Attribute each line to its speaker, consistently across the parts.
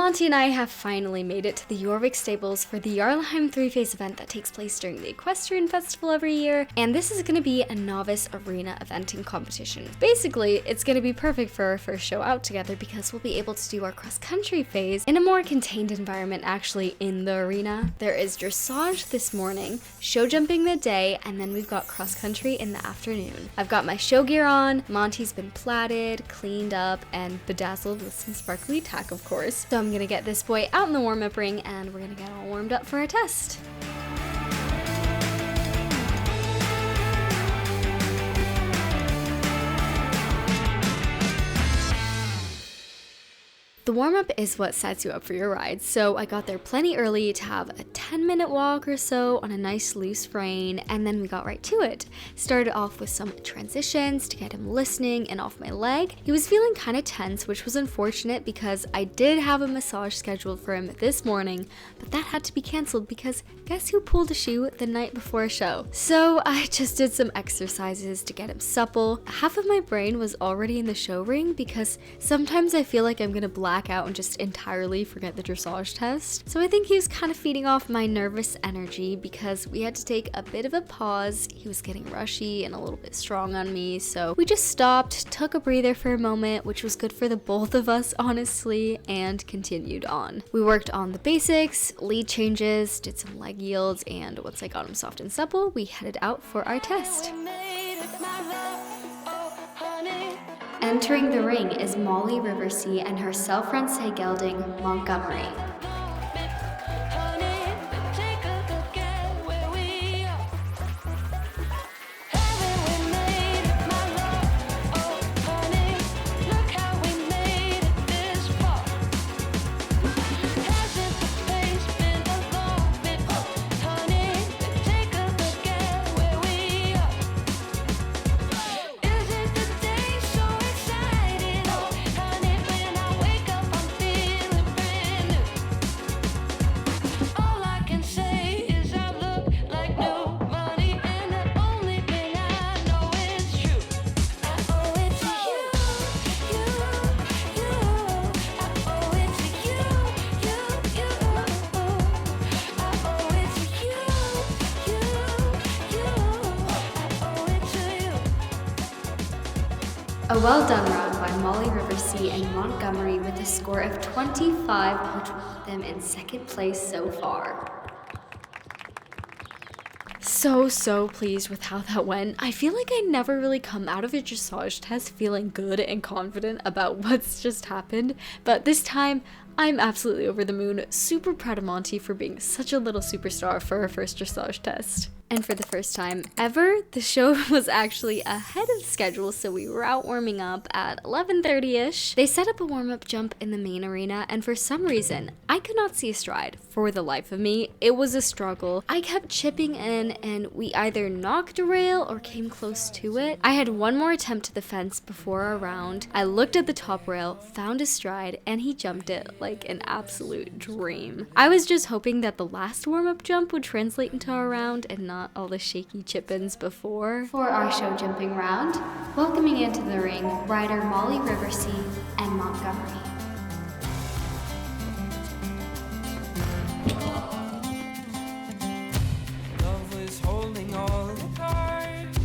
Speaker 1: Monty and I have finally made it to the Jorvik stables for the Jarlheim 3-phase event that takes place during the Equestrian Festival every year, and this is going to be a novice arena eventing competition. Basically, it's going to be perfect for our first show out together because we'll be able to do our cross-country phase in a more contained environment actually in the arena. There is dressage this morning, show jumping midday, and then we've got cross-country in the afternoon. I've got my show gear on, Monty's been plaited, cleaned up, and bedazzled with some sparkly tack, of course. So I'm gonna get this boy out in the warm-up ring and we're gonna get all warmed up for our test. The warm-up is what sets you up for your ride, so I got there plenty early to have a 10-minute walk or so on a nice loose rein, and then we got right to it. Started off with some transitions to get him listening and off my leg. He was feeling kind of tense, which was unfortunate because I did have a massage scheduled for him this morning, but that had to be cancelled because guess who pulled a shoe the night before a show? So I just did some exercises to get him supple. Half of my brain was already in the show ring because sometimes I feel like I'm gonna black out and just entirely forget the dressage test. So I think he was kind of feeding off my nervous energy because we had to take a bit of a pause. He was getting rushy and a little bit strong on me, so we just stopped, took a breather for a moment, which was good for the both of us honestly, and continued on. We worked on the basics, lead changes, did some leg yields, and once I got him soft and supple, we headed out for our test. Entering the ring is Molly Riversea and her self-Francais gelding, Montgomery. A well done round by Molly Riversea and Montgomery with a score of 25, which will put them in second place so far. So pleased with how that went. I feel like I never really come out of a dressage test feeling good and confident about what's just happened, but this time I'm absolutely over the moon. Super proud of Monty for being such a little superstar for our first dressage test. And for the first time ever, the show was actually ahead of schedule, so we were out warming up at 11:30ish. They set up a warm-up jump in the main arena, and for some reason, I could not see a stride for the life of me. It was a struggle. I kept chipping in, and we either knocked a rail or came close to it. I had one more attempt to the fence before our round. I looked at the top rail, found a stride, and he jumped it like an absolute dream. I was just hoping that the last warm-up jump would translate into our round and not all the shaky chip-ins before. For our show jumping round, welcoming into the ring, rider Molly Riversea and Montgomery.
Speaker 2: Love was holding all the cards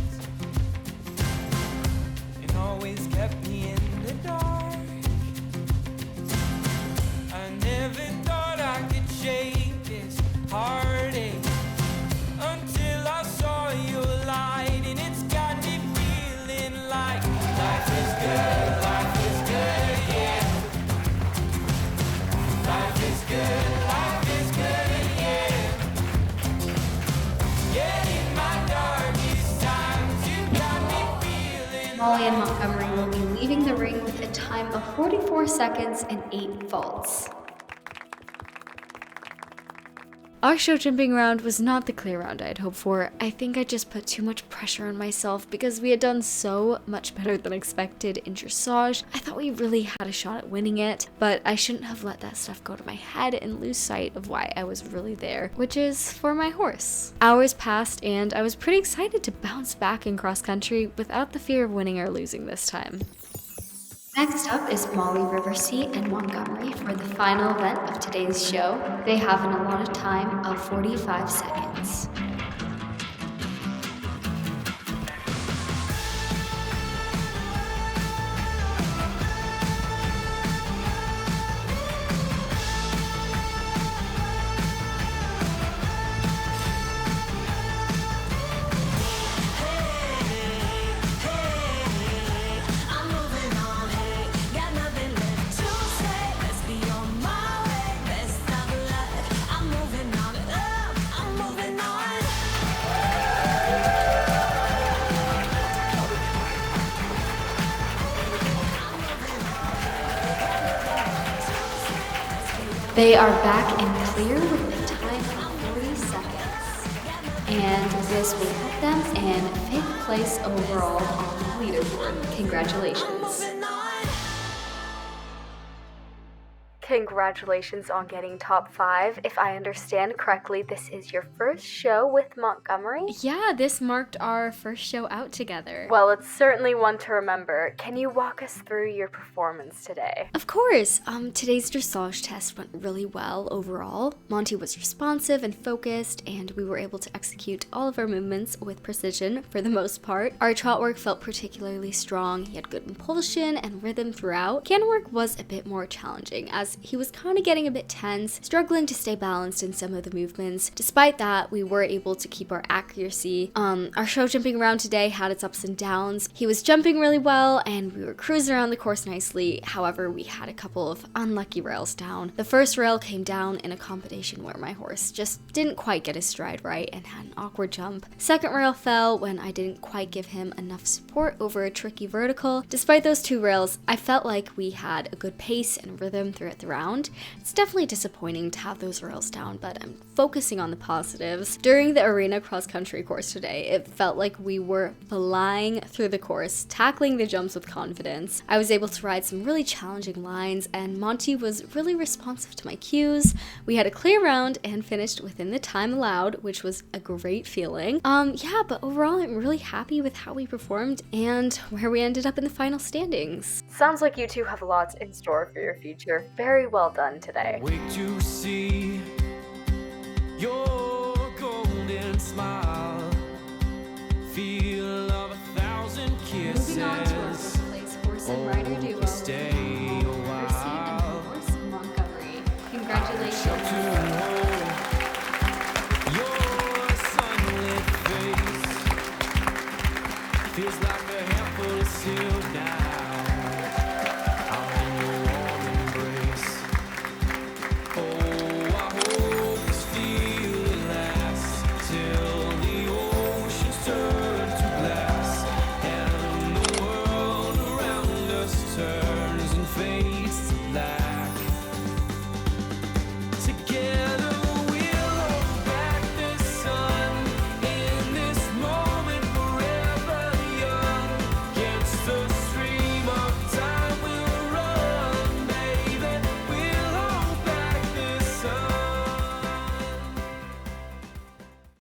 Speaker 2: and always kept me in the dark. I never thought I could shake this heartache until I saw your light, and it's got me feeling like life is good, yeah. Life is good, yeah. Yeah, in my darkest times, you got me feeling.
Speaker 1: Molly and Montgomery will be leaving the ring with a time of 44 seconds and 8 faults. Our show jumping round was not the clear round I had hoped for. I think I just put too much pressure on myself because we had done so much better than expected in dressage. I thought we really had a shot at winning it, but I shouldn't have let that stuff go to my head and lose sight of why I was really there, which is for my horse. Hours passed and I was pretty excited to bounce back in cross country without the fear of winning or losing this time. Next up is Molly, Riverseat, and Montgomery for the final event of today's show. They have an allotted time of 45 seconds. They are back and clear with a time of 40 seconds. And this will put them in 5th place overall on the leaderboard. Congratulations. Congratulations on getting top 5. If I understand correctly, this is your first show with Montgomery?
Speaker 3: Yeah, this marked our first show out together.
Speaker 1: Well, it's certainly one to remember. Can you walk us through your performance today?
Speaker 3: Of course. Today's dressage test went really well overall. Monty was responsive and focused, and we were able to execute all of our movements with precision for the most part. Our trot work felt particularly strong. He had good impulsion and rhythm throughout. Cannon work was a bit more challenging, as he was kind of getting a bit tense, struggling to stay balanced in some of the movements. Despite that, we were able to keep our accuracy. Our show jumping around today had its ups and downs. He was jumping really well, and we were cruising around the course nicely. However, we had a couple of unlucky rails down. The first rail came down in a combination where my horse just didn't quite get his stride right and had an awkward jump. Second rail fell when I didn't quite give him enough support over a tricky vertical. Despite those 2 rails, I felt like we had a good pace and rhythm throughout the round. It's definitely disappointing to have those rails down, but I'm focusing on the positives. During the arena cross-country course today, it felt like we were flying through the course, tackling the jumps with confidence. I was able to ride some really challenging lines, and Monty was really responsive to my cues. We had a clear round and finished within the time allowed, which was a great feeling. Yeah, but overall I'm really happy with how we performed and where we ended up in the final standings.
Speaker 1: Sounds like you two have lots in store for your future. Very well done today.
Speaker 2: Wait to see your golden smile, feel of 1,000 kisses.
Speaker 3: Moving on to our fifth place horse and rider duo,
Speaker 2: Stay a
Speaker 3: Molly, Riverseat, and
Speaker 2: while.
Speaker 3: her horse Montgomery. Congratulations.
Speaker 2: To